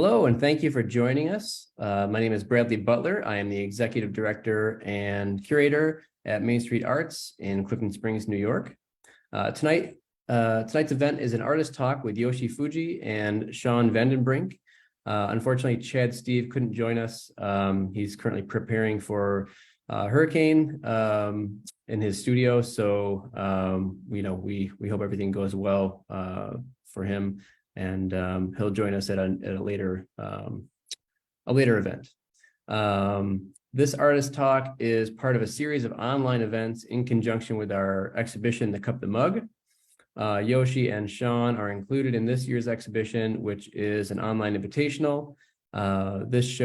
Hello, and thank you for joining us. My name is Bradley Butler. I am the Executive Director and Curator at Main Street Arts in Clifton Springs, New York. Tonight's event is an artist talk with Yoshi Fuji and Sean VandenBrink. Unfortunately, Chad Steve couldn't join us. He's currently preparing for hurricane in his studio, so we hope everything goes well for him. And he'll join us at a later event. This artist talk is part of a series of online events in conjunction with our exhibition, The Cup, the Mug. Yoshi and Sean are included in this year's exhibition, which is an online invitational. This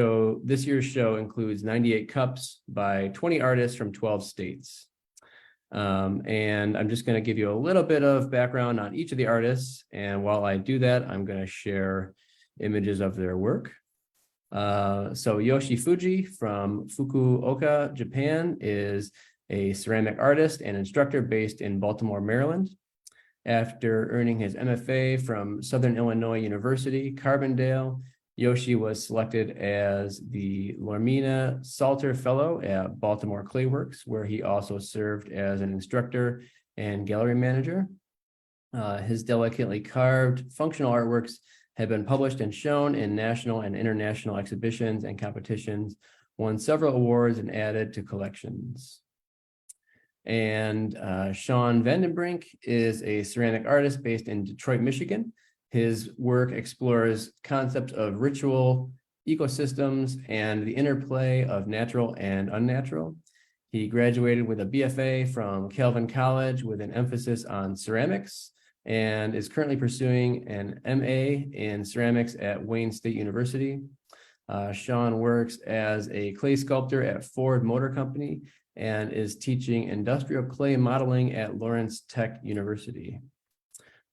year's show includes 98 cups by 20 artists from 12 states. And I'm just going to give you a little bit of background on each of the artists. And while I do that, I'm going to share images of their work. So Yoshi Fuji from Fukuoka, Japan, is a ceramic artist and instructor based in Baltimore, Maryland. After earning his MFA from Southern Illinois University, Carbondale, Yoshi was selected as the Lormina Salter Fellow at Baltimore Clayworks, where he also served as an instructor and gallery manager. His delicately carved functional artworks have been published and shown in national and international exhibitions and competitions, won several awards, and added to collections. And Sean VandenBrink is a ceramic artist based in Detroit, Michigan. His work explores concepts of ritual, ecosystems, and the interplay of natural and unnatural. He graduated with a BFA from Calvin College with an emphasis on ceramics and is currently pursuing an MA in ceramics at Wayne State University. Sean works as a clay sculptor at Ford Motor Company and is teaching industrial clay modeling at Lawrence Tech University.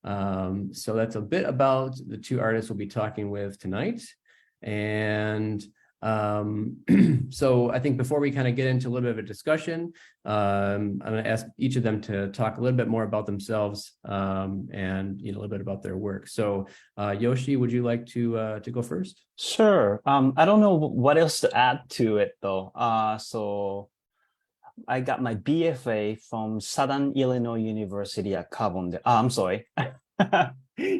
So that's a bit about the two artists we'll be talking with tonight. And so I think before we kind of get into a little bit of a discussion, I'm going to ask each of them to talk a little bit more about themselves and a little bit about their work. So Yoshi, would you like to go first? Sure. I don't know what else to add to it though. So I got my BFA from Southern Illinois University at Carbondale. I'm sorry.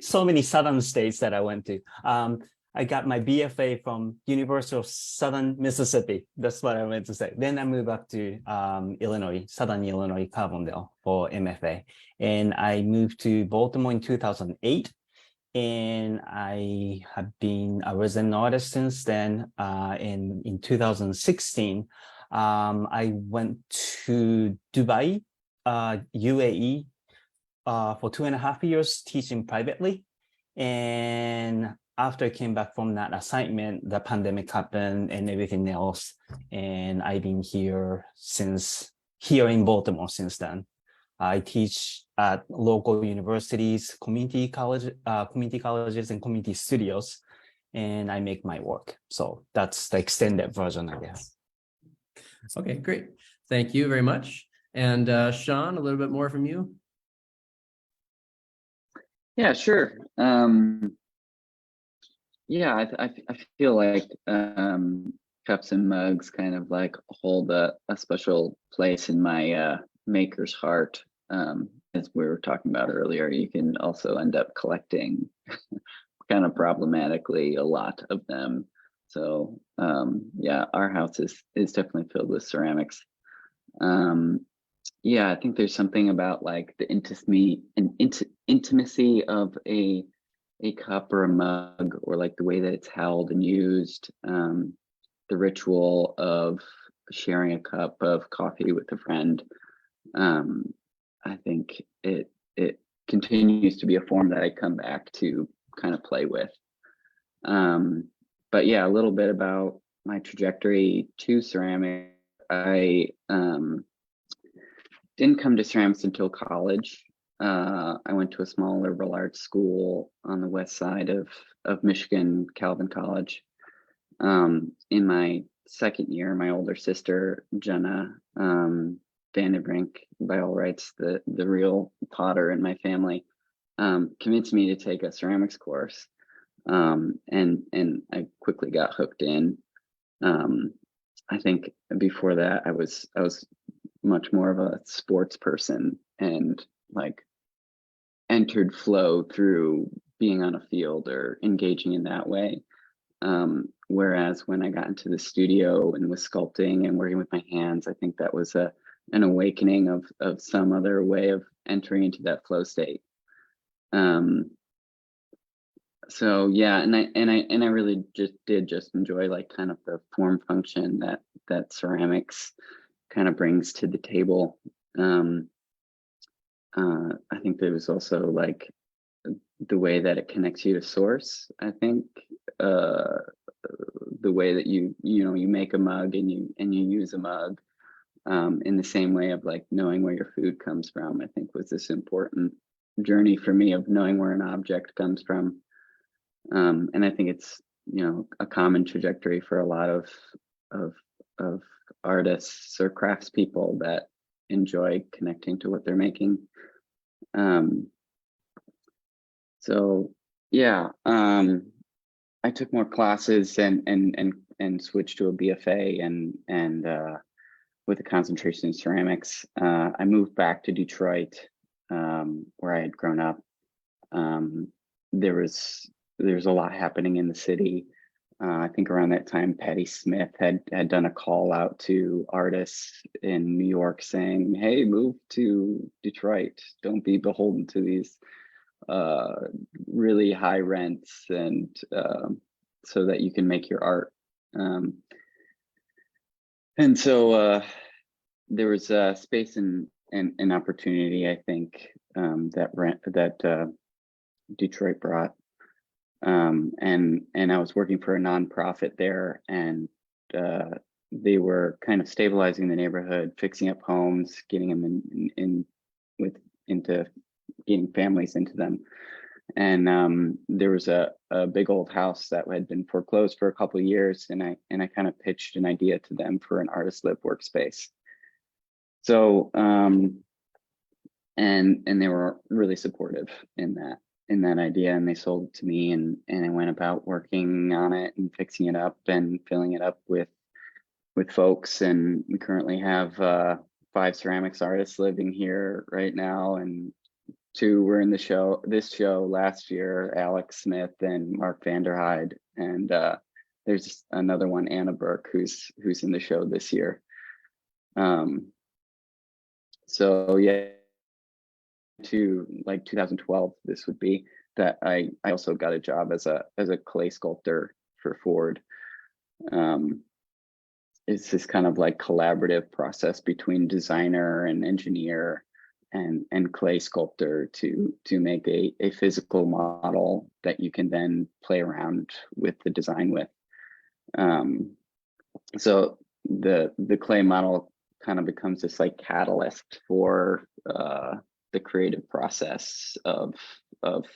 So many southern states that I went to. I got my BFA from University of Southern Mississippi. That's what I meant to say. Then I moved up to Illinois, Southern Illinois, Carbondale for MFA. And I moved to Baltimore in 2008. And I have been a resident artist since then. In 2016, I went to Dubai, UAE, for 2.5 years teaching privately. And after I came back from that assignment, the pandemic happened and everything else. And I've been here in Baltimore since then. I teach at local universities, community colleges and community studios, and I make my work. So that's the extended version, I guess. Okay, great. Thank you very much. And Sean, a little bit more from you. Yeah, sure. Yeah, I feel like cups and mugs kind of like hold a special place in my maker's heart. As we were talking about earlier, you can also end up collecting kind of problematically a lot of them. So yeah, our house is definitely filled with ceramics. Yeah, I think there's something about like the intimacy of a cup or a mug, or like the way that it's held and used, the ritual of sharing a cup of coffee with a friend. I think it continues to be a form that I come back to kind of play with. But yeah, a little bit about my trajectory to ceramic. I didn't come to ceramics until college. I went to a small liberal arts school on the west side of Michigan, Calvin College. In my second year, my older sister, Jenna VandenBrink, by all rights, the real potter in my family, convinced me to take a ceramics course. And I quickly got hooked in. I think before that I was much more of a sports person, and like entered flow through being on a field or engaging in that way. Whereas when I got into the studio and was sculpting and working with my hands, I think that was an awakening of some other way of entering into that flow state. So yeah, and I really just enjoy like kind of the form function that ceramics kind of brings to the table. I think there was also like the way that it connects you to source. I think the way that you make a mug and you use a mug in the same way of like knowing where your food comes from, I think was this important journey for me of knowing where an object comes from. And I think it's, a common trajectory for a lot of artists or craftspeople that enjoy connecting to what they're making. So yeah, I took more classes and switched to a BFA and with a concentration in ceramics. I moved back to Detroit, where I had grown up. There was a lot happening in the city. I think around that time, Patti Smith had done a call out to artists in New York saying, "Hey, move to Detroit. Don't be beholden to these really high rents, and so that you can make your art." And so there was a space and an opportunity, I think, that Detroit brought. And I was working for a nonprofit there, and they were kind of stabilizing the neighborhood, fixing up homes, getting them into getting families into them. And there was a big old house that had been foreclosed for a couple of years, and I kind of pitched an idea to them for an artist live workspace. So and they were really supportive in that idea, and they sold it to me, and I went about working on it and fixing it up and filling it up with folks. And we currently have 5 ceramics artists living here right now, and 2 were in this show last year, Alex Smith and Mark Vanderhyde, and there's another one, Anna Burke, who's in the show this year. So yeah, to like 2012, this would be that I also got a job as a clay sculptor for Ford. It's this kind of like collaborative process between designer and engineer and clay sculptor to make a physical model that you can then play around with the design with. So the clay model kind of becomes this like catalyst for the creative process of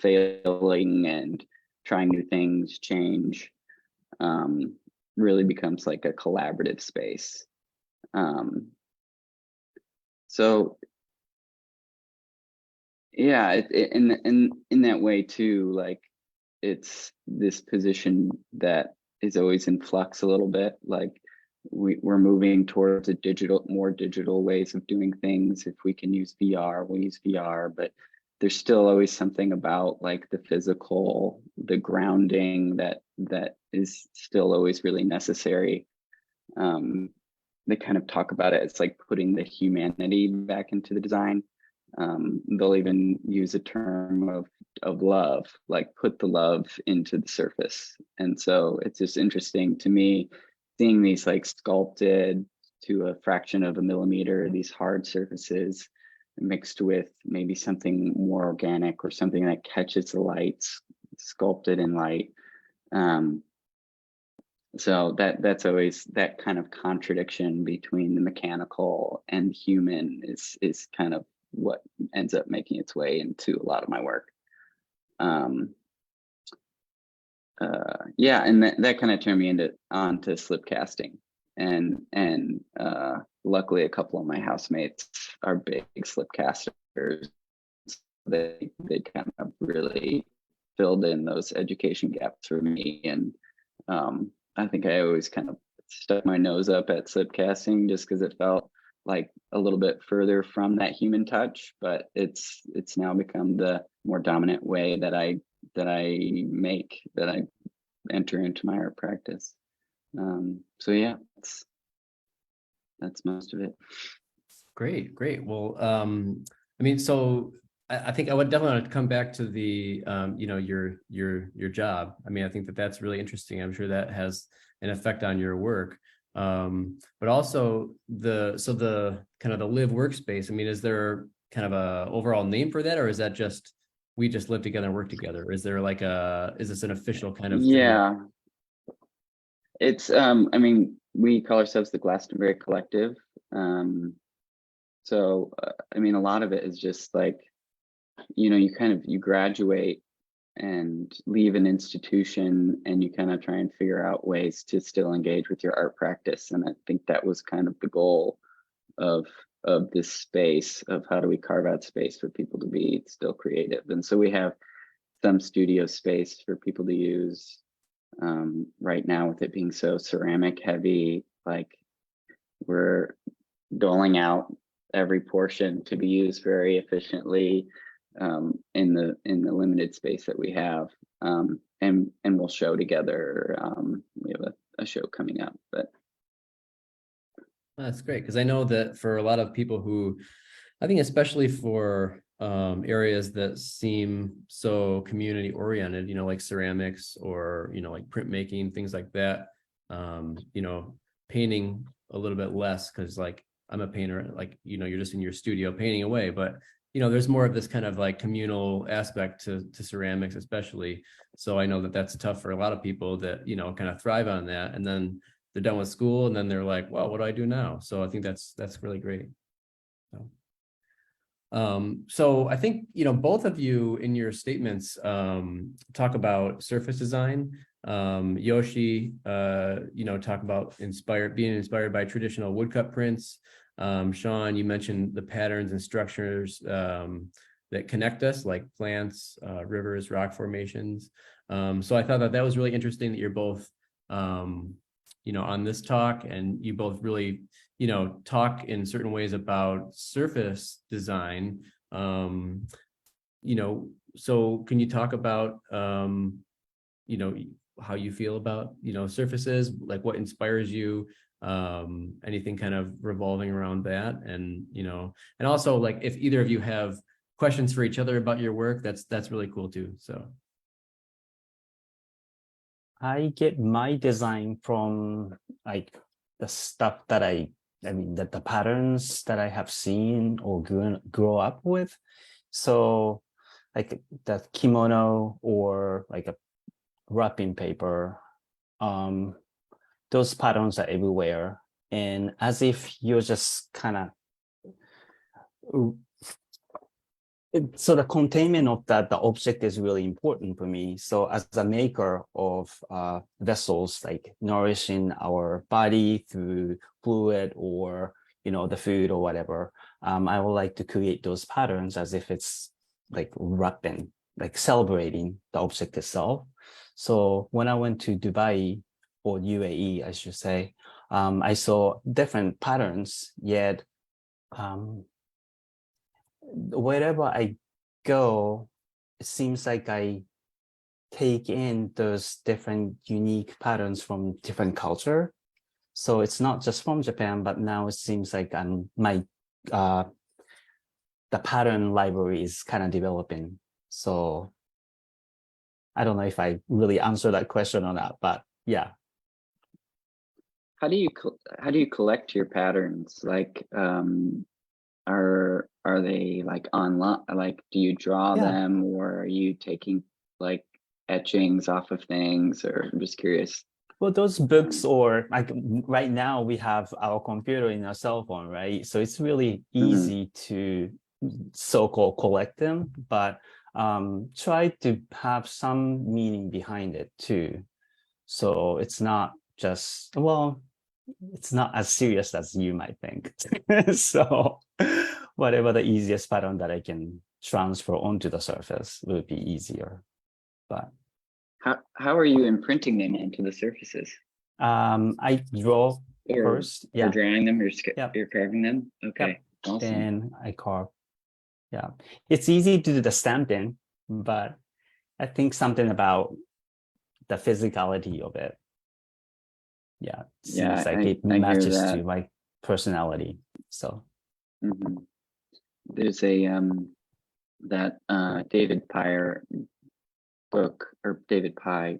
failing and trying new things, change. Really becomes like a collaborative space. So yeah, in that way too, like it's this position that is always in flux a little bit. Like we're moving towards more digital ways of doing things. If we can use VR, we'll use VR, but there's still always something about like the physical, the grounding that is still always really necessary. They kind of talk about it as like putting the humanity back into the design. They'll even use a term of love, like put the love into the surface. And so it's just interesting to me seeing these like sculpted to a fraction of a millimeter, these hard surfaces mixed with maybe something more organic or something that catches the light, sculpted in light. So that's always that kind of contradiction between the mechanical and human is kind of what ends up making its way into a lot of my work. Yeah, and that kind of turned me onto slip casting, and luckily a couple of my housemates are big slip casters. They kind of really filled in those education gaps for me. And I think I always kind of stuck my nose up at slip casting just because it felt like a little bit further from that human touch, but it's now become the more dominant way that I enter into my art practice. So yeah, that's most of it. Great. Well, I mean, so I think I would definitely want to come back to the, your job. I mean, I think that's really interesting. I'm sure that has an effect on your work. But also the kind of the live workspace. I mean, is there kind of a overall name for that, or is that just we just live together and work together? Or is there like is this an official kind of thing? Yeah, it's I mean, we call ourselves the Glastonbury Collective. So I mean, a lot of it is just like, you graduate and leave an institution and you kind of try and figure out ways to still engage with your art practice. And I think that was kind of the goal of this space, of how do we carve out space for people to be still creative. And so we have some studio space for people to use. Right now, with it being so ceramic heavy, like we're doling out every portion to be used very efficiently in the limited space that we have, and we'll show together. We have a show coming up, but That's great, because I know that for a lot of people who, I think especially for areas that seem so community oriented, like ceramics or like printmaking, things like that, painting a little bit less, because like I'm a painter, like you're just in your studio painting away, but there's more of this kind of like communal aspect to ceramics, especially. So I know that that's tough for a lot of people that kind of thrive on that, and then they're done with school and then they're like, well, what do I do now? So I think that's really great. So I think both of you in your statements talk about surface design. Yoshi talk about being inspired by traditional woodcut prints. Sean, you mentioned the patterns and structures that connect us, like plants, rivers, rock formations. So I thought that was really interesting that you're both on this talk, and you both really talk in certain ways about surface design. So can you talk about how you feel about surfaces, like what inspires you, anything kind of revolving around that, and and also like if either of you have questions for each other about your work, that's really cool too. So I get my design from like the stuff that the patterns that I have seen or grow up with. So like the kimono or like a wrapping paper, those patterns are everywhere. And as if you're just kind of, so the containment of the object is really important for me. So as a maker of vessels, like nourishing our body through fluid or the food or whatever, I would like to create those patterns as if it's like wrapping, like celebrating the object itself. So when I went to Dubai, or UAE, I should say, I saw different patterns, yet wherever I go, it seems like I take in those different unique patterns from different culture. So it's not just from Japan, but now it seems like the pattern library is kind of developing. So I don't know if I really answer that question or not, but yeah. How do you collect your patterns? Like, are they like online? Like, do you draw them, or are you taking like etchings off of things? Or I'm just curious. Well, those books, or like right now we have our computer in our cell phone, right? So it's really easy to so-called collect them, but try to have some meaning behind it too. So it's not just, well, it's not as serious as you might think. So whatever the easiest pattern that I can transfer onto the surface will be easier. But How are you imprinting them onto the surfaces? I draw Or first. You're Yeah. drawing them, Yep. you're carving them? Okay, awesome. Then I carve. Yeah. It's easy to do the stamping, but I think something about the physicality of it. Yeah. Yeah, Seems like it I hear matches that. to my personality. So Mhm. There's a that David Pye book, or David Pye,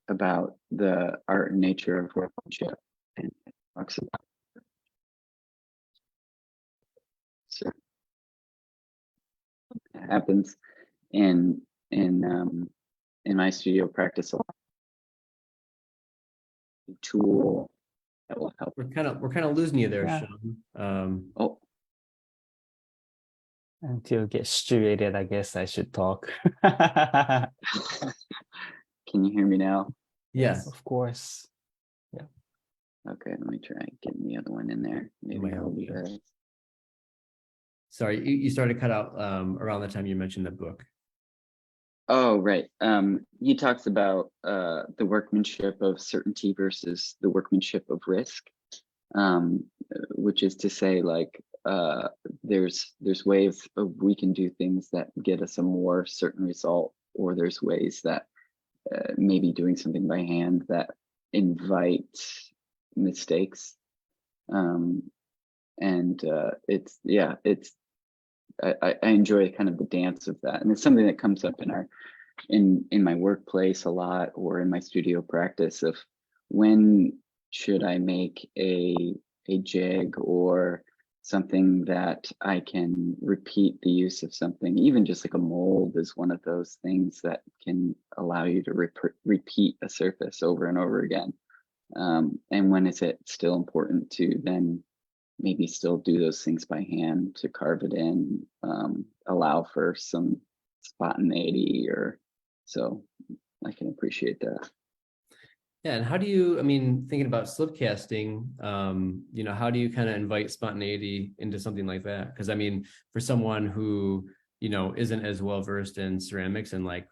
about the art and nature of workmanship, and it talks about, so it happens in in my studio practice a lot. Tool that will help. We're kind of losing you there, Yeah. Sean. Oh, until it gets situated, I guess I should talk. can you hear me now? Yes. Of course. Okay, let me try getting the other one in there. Maybe might that'll help be you. better. Sorry, you started to cut out around the time you mentioned the book. Oh, right. He talks about the workmanship of certainty versus the workmanship of risk, which is to say, like, there's ways we can do things that get us a more certain result, or there's ways that maybe doing something by hand that invite mistakes. And it's I enjoy kind of the dance of that, and it's something that comes up in my workplace a lot, or in my studio practice, of when should I make a jig or something that I can repeat the use of something. Even just like a mold is one of those things that can allow you to repeat a surface over and over again. And when is it still important to then maybe still do those things by hand to carve it in, allow for some spontaneity, or so. I can appreciate that. Yeah, and how do you, I mean, thinking about slip casting, how do you kind of invite spontaneity into something like that? Because I mean, for someone who, isn't as well versed in ceramics and like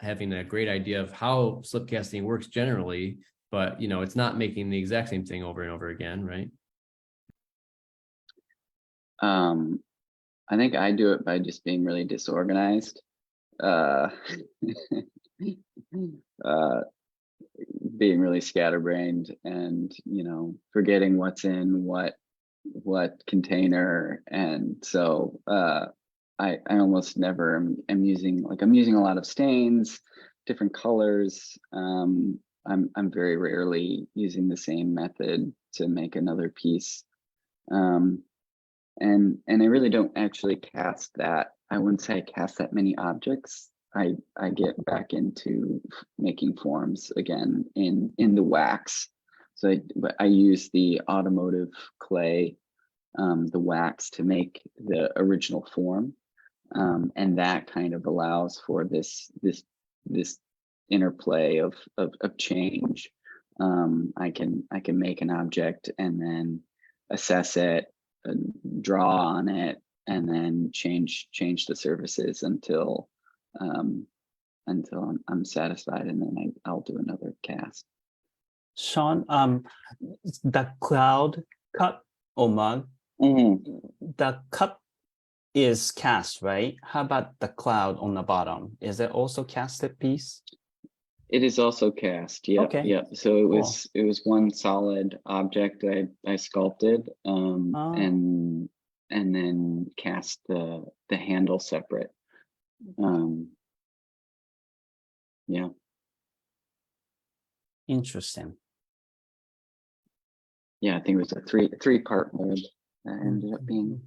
having a great idea of how slip casting works generally, but it's not making the exact same thing over and over again, right? I think I do it by just being really disorganized. Uh, uh, Being really scatterbrained, and forgetting what's in what container. And so I almost never am using, like, I'm using a lot of stains, different colors. I'm very rarely using the same method to make another piece. And I really don't actually cast that. I wouldn't say I cast that many objects. I get back into making forms again in the wax. So I use the automotive clay, the wax, to make the original form, and that kind of allows for this interplay of change. I can make an object and then assess it, draw on it, and then change the surfaces until I'm satisfied, and then I'll do another cast. Sean, the cloud cup or mug, the cup is cast, right? How about the cloud on the bottom? Is it also casted piece? It is also cast. Yeah, Okay. yeah. So it Cool. was one solid object I sculpted, and then cast the handle separate. Yeah. Interesting. Yeah, I think it was a three-part mold that ended up being.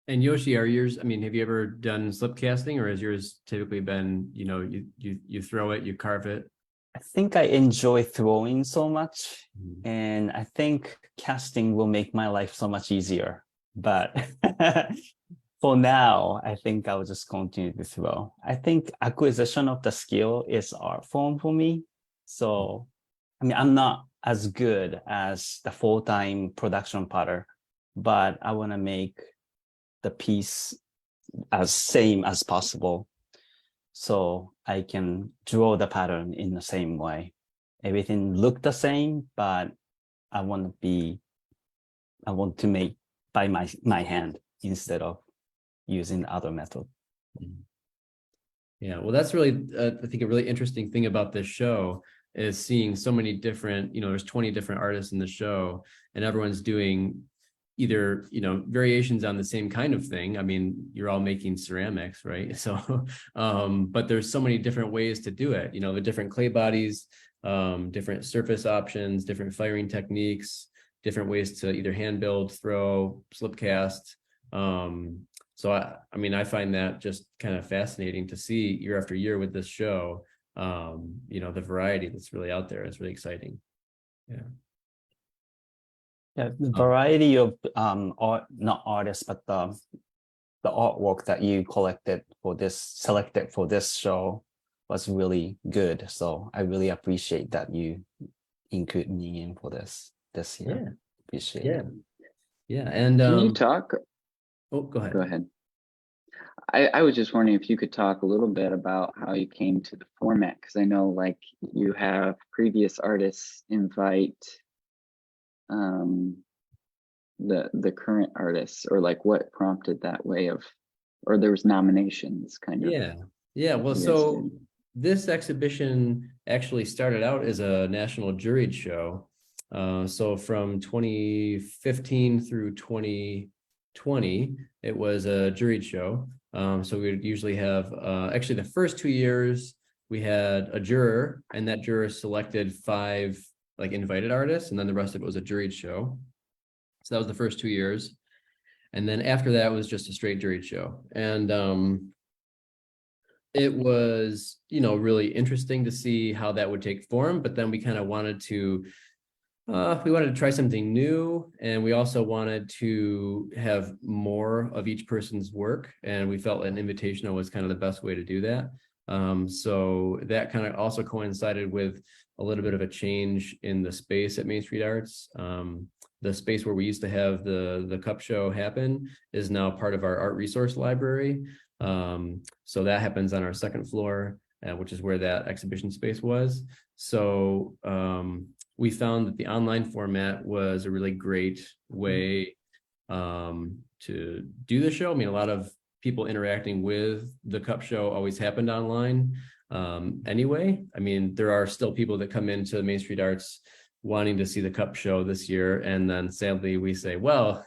And Yoshi, are yours, I mean, have you ever done slip casting, or has yours typically been, you throw it, you carve it? I think I enjoy throwing so much, and I think casting will make my life so much easier. But for now, I think I'll just continue to throw. I think acquisition of the skill is art form for me. So, I mean, I'm not as good as the full-time production potter, but I want to make the piece as same as possible. so I can draw the pattern in the same way. Everything look the same, but I want to make by my hand instead of using other method. Yeah, well, that's really, I think, a really interesting thing about this show is seeing so many different, there's 20 different artists in the show, and everyone's doing either, variations on the same kind of thing. I mean, you're all making ceramics, right? So, but there's so many different ways to do it, the different clay bodies, different surface options, different firing techniques, different ways to either hand build, throw, slip cast. So I mean, I find that just kind of fascinating to see year after year with this show. The variety that's really out there is really exciting. Yeah. Yeah, the variety of art, not artists, but the artwork that you selected for this show was really good. So I really appreciate that you include me in for this year. Yeah. Appreciate Yeah. it. Yeah. And Can you talk? oh, go ahead. Go ahead. I was just wondering if you could talk a little bit about how you came to the format, because I know like you have previous artists invite the current artists, or like what prompted that way of, or there was nominations kind of. Yeah. Well, you guys so did. this exhibition actually started out as a national juried show. So from 2015 through 2020, it was a juried show. So we would usually have, actually the first 2 years, we had a juror, and that juror selected 5 like invited artists, and then the rest of it was a juried show. So that was the first 2 years. And then after that was just a straight juried show. And it was, really interesting to see how that would take form, but then we kind of wanted to try something new, and we also wanted to have more of each person's work, and we felt an invitational was kind of the best way to do that. So that kind of also coincided with a little bit of a change in the space at Main Street Arts. The space where we used to have the cup show happen is now part of our art resource library. So that happens on our second floor, which is where that exhibition space was. So we found that the online format was a really great way to do the show. I mean, a lot of people interacting with the cup show always happened online anyway. I mean, there are still people that come into Main Street Arts wanting to see the cup show this year, and then sadly we say, well,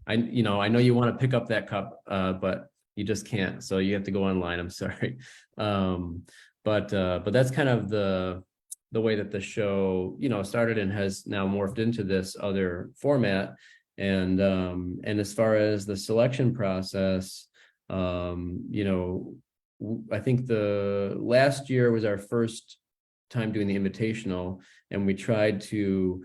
I know you want to pick up that cup, but you just can't, so you have to go online. I'm sorry. But that's kind of the way that the show started and has now morphed into this other format. And as far as the selection process, I think the last year was our first time doing the invitational, and we tried to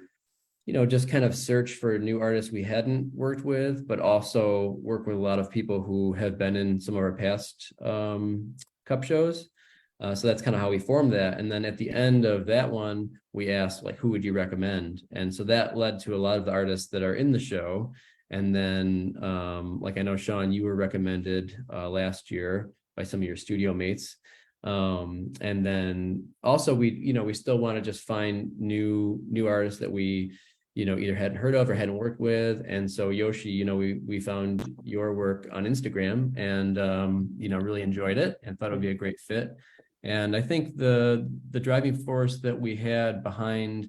just kind of search for new artists we hadn't worked with, but also work with a lot of people who have been in some of our past cup shows. So that's kind of how we formed that. And then at the end of that one, we asked, like, who would you recommend? And so that led to a lot of the artists that are in the show. And then, like, I know, Sean, you were recommended last year by some of your studio mates. And then also we still want to just find new artists that we either hadn't heard of or hadn't worked with. And so Yoshi, we found your work on Instagram, and really enjoyed it and thought it would be a great fit. And I think the driving force that we had behind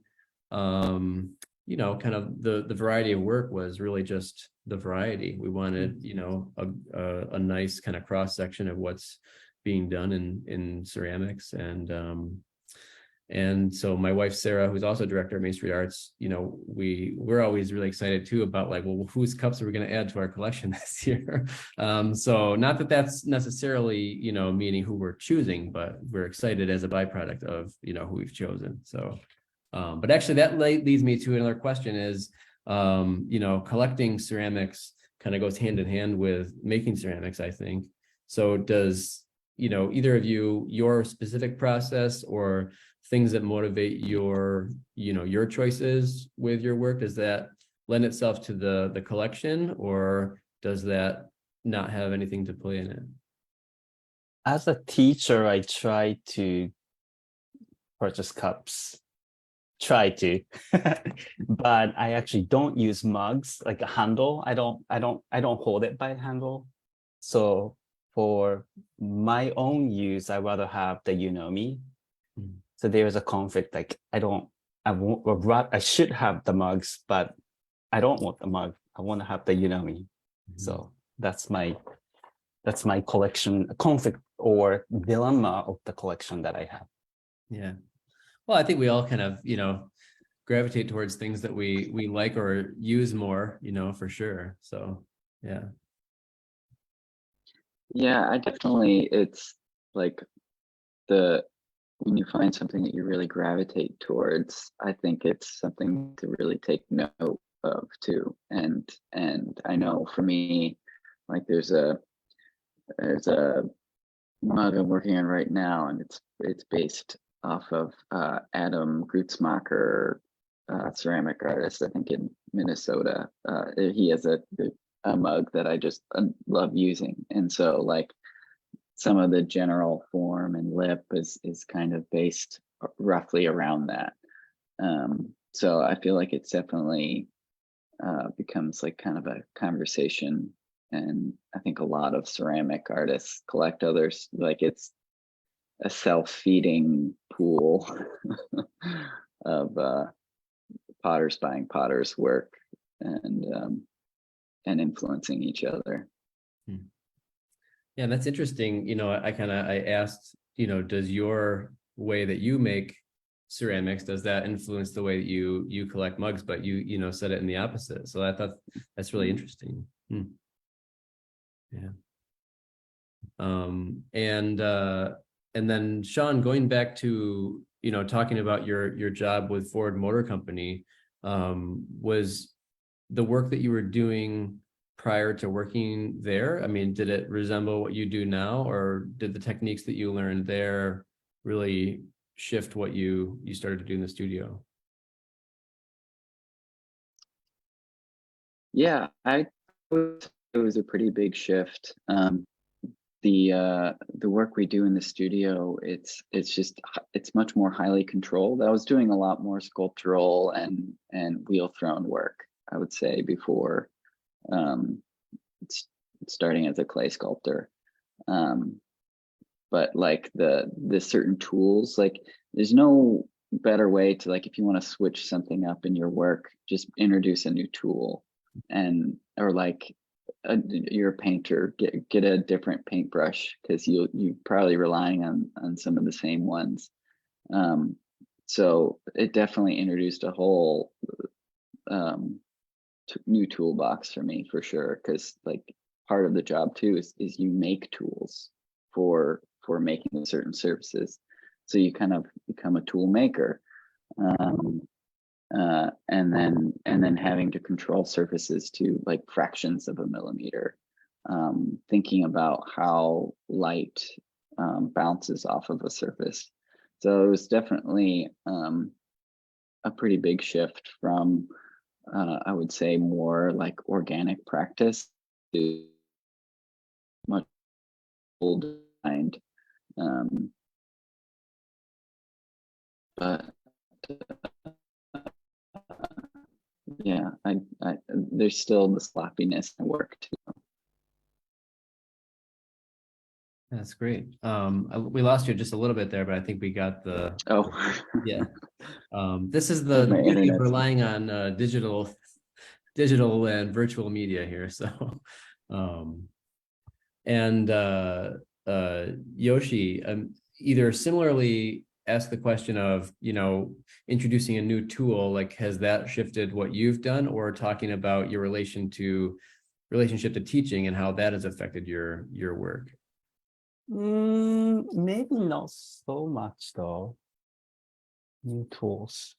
kind of the variety of work was really just the variety. We wanted a nice kind of cross section of what's being done in ceramics. And so my wife, Sarah, who's also director of Main Street Arts, we're always really excited too about, like, well, whose cups are we going to add to our collection this year? So not that that's necessarily, meaning who we're choosing, but we're excited as a byproduct of, who we've chosen. So, but actually that leads me to another question is, collecting ceramics kind of goes hand in hand with making ceramics, I think. So does, either of you, your specific process or things that motivate your choices with your work, does that lend itself to the collection, or does that not have anything to play in it? as a teacher, I try to purchase cups. Try to, but I actually don't use mugs like a handle. I don't hold it by handle. So for my own use, I rather have the Unomi. Mm. So there is a conflict. Like I won't, I should have the mugs, but I don't want the mug. I want to have the Unomi. So that's my collection conflict or dilemma of the collection that I have. Yeah. Well, I think we all kind of, gravitate towards things that we like or use more, for sure. So, yeah. Yeah, I definitely, it's like when you find something that you really gravitate towards, I think it's something to really take note of too. And I know for me, like there's a mug I'm working on right now, and it's based off of Adam Grutzmacher, ceramic artist, I think in Minnesota. He has a mug that I just love using, and so like some of the general form and lip is kind of based roughly around that. So I feel like it's definitely becomes like kind of a conversation, and I think a lot of ceramic artists collect others, like it's a self-feeding pool of potters buying potters work and influencing each other. Yeah, that's interesting. I asked, does your way that you make ceramics, does that influence the way that you collect mugs? But you said it in the opposite. So I thought that's really interesting. Yeah. And then Sean, going back to, talking about your job with Ford Motor Company, was the work that you were doing prior to working there, I mean, did it resemble what you do now, or did the techniques that you learned there really shift what you started to do in the studio? Yeah, it was a pretty big shift. The work we do in the studio, it's much more highly controlled. I was doing a lot more sculptural and wheel thrown work, I would say, before starting as a clay sculptor. But like the certain tools, like there's no better way to, like, if you want to switch something up in your work, just introduce a new tool, and or like you're a painter, get a different paintbrush, because you probably relying on some of the same ones. So it definitely introduced a whole new toolbox for me, for sure, because like part of the job too is you make tools for making certain surfaces, so you kind of become a tool maker. And then having to control surfaces to like fractions of a millimeter, thinking about how light bounces off of a surface. So it was definitely a pretty big shift from I would say more like organic practice to much older kind. But yeah, I there's still the sloppiness in work too. That's great. We lost you just a little bit there, but I think we got the Oh, yeah. This is the my beauty of internet's relying on digital and virtual media here. So, and Yoshi, either similarly ask the question of, introducing a new tool, like has that shifted what you've done, or talking about your relationship to teaching and how that has affected your work? Maybe not so much though. New tools.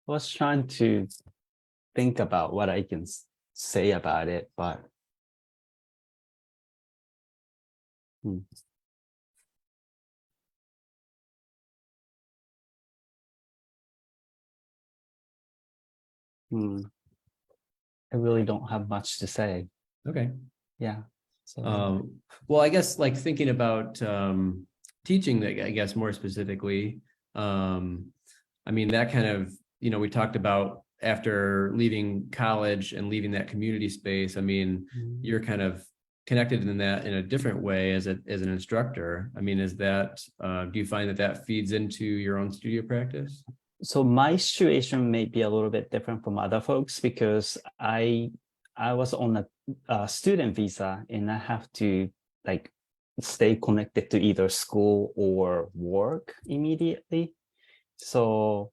I was trying to think about what I can say about it, but I really don't have much to say. Okay. Yeah. So Well, I guess like thinking about teaching, I guess more specifically, I mean, that kind of, we talked about after leaving college and leaving that community space. I mean, you're kind of connected in that in a different way as an instructor. I mean, is that, do you find that that feeds into your own studio practice? so my situation may be a little bit different from other folks because I was on a student visa and I have to like stay connected to either school or work immediately. So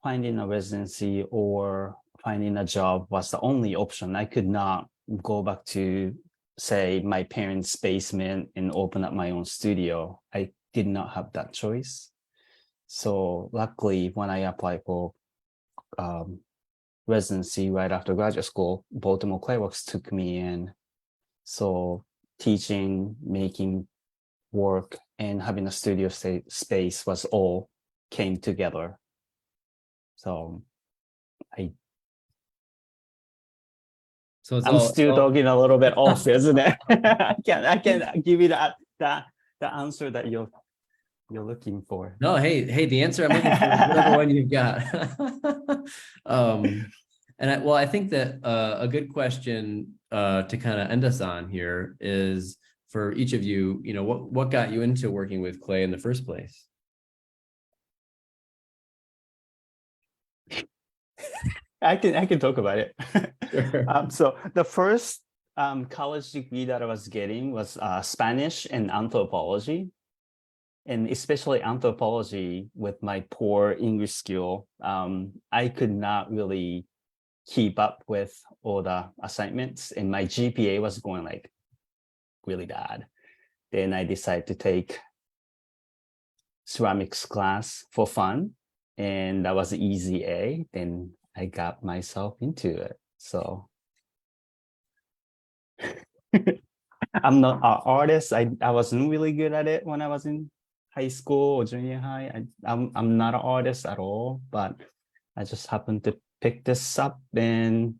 finding a residency or finding a job was the only option. I could not go back to, say, my parents' basement and open up my own studio. I did not have that choice. So luckily, when I applied for residency right after graduate school, Baltimore Clayworks took me in. So teaching, making work, and having a studio space was all came together. So So I'm still talking a little bit off, isn't it? I can't give you the answer that you're looking for. No, hey, the answer I'm looking for is whatever one you've got. I think that a good question to kind of end us on here is for each of you, what got you into working with clay in the first place? I can talk about it. Sure. So the first college degree that I was getting was Spanish and anthropology. And especially anthropology, with my poor English skill, I could not really keep up with all the assignments, and my GPA was going like really bad. Then I decided to take ceramics class for fun, and that was an easy A. Then I got myself into it. So I'm not an artist. I wasn't really good at it when I was in high school or junior high. I'm not an artist at all, but I just happened to pick this up and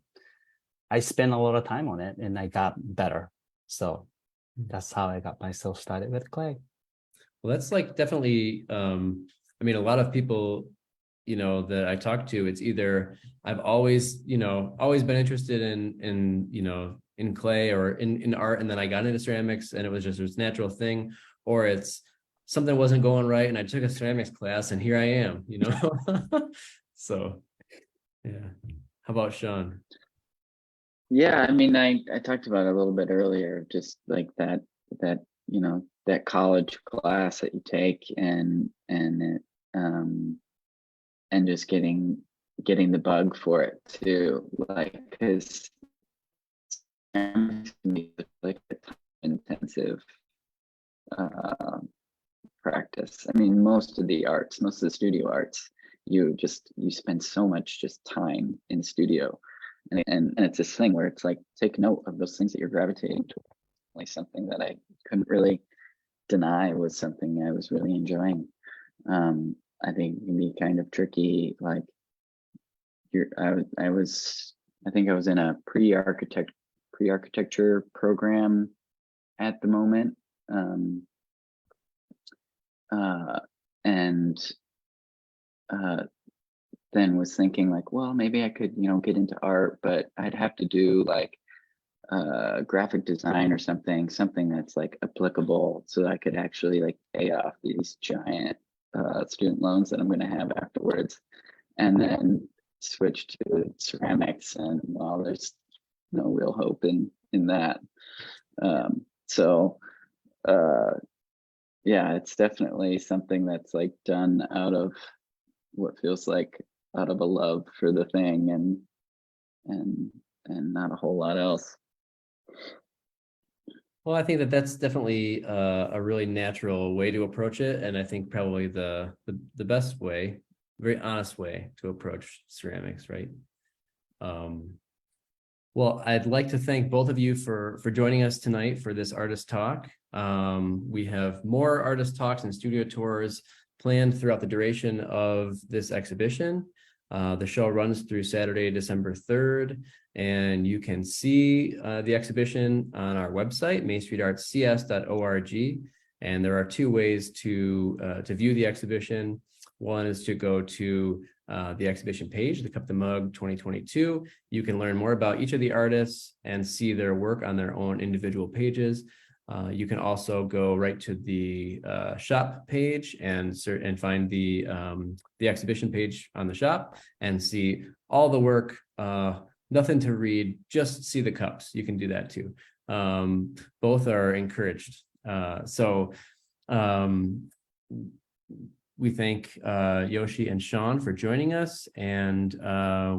I spent a lot of time on it and I got better. So that's how I got myself started with clay. Well, that's like definitely, I mean, a lot of people, that I talk to, it's either I've always been interested in clay or in art, and then I got into ceramics and it was just this natural thing, or it's something wasn't going right and I took a ceramics class and here I am, So, yeah. How about Sean? Yeah, I mean, I talked about it a little bit earlier, just like that that college class that you take and just getting the bug for it too, like because like a intensive practice. I mean, most of the studio arts, you spend so much just time in studio, and it's this thing where it's like take note of those things that you're gravitating to. Like something that I couldn't really deny was something I was really enjoying. I think it can be kind of tricky. Like I think I was in a pre-architecture program at the moment. Then was thinking like, well, maybe I could, get into art, but I'd have to do like graphic design or something that's like applicable so that I could actually like pay off these giant student loans that I'm going to have afterwards, and then switch to ceramics, and well, there's no real hope in that. Yeah, it's definitely something that's like done out of what feels like out of a love for the thing and not a whole lot else. Well, I think that that's definitely a really natural way to approach it, and I think probably the best way, very honest way to approach ceramics, right? Well, I'd like to thank both of you for joining us tonight for this artist talk. We have more artist talks and studio tours planned throughout the duration of this exhibition. The show runs through Saturday, December 3rd. And you can see the exhibition on our website, mainstreetartscs.org. And there are two ways to view the exhibition. One is to go to the exhibition page, the Cup the Mug 2022. You can learn more about each of the artists and see their work on their own individual pages. You can also go right to the shop page and find the exhibition page on the shop and see all the work. Nothing to read, just see the cups. You can do that too. Both are encouraged. We thank Yoshi and Sean for joining us, and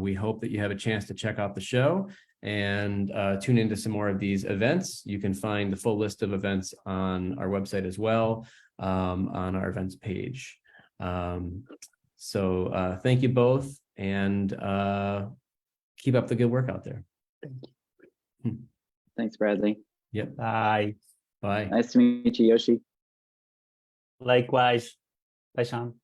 we hope that you have a chance to check out the show and tune into some more of these events. You can find the full list of events on our website as well, on our events page. Thank you both, and keep up the good work out there. Thanks, Bradley. Yep. Bye. Bye. Nice to meet you, Yoshi. Likewise. Bye, Sean.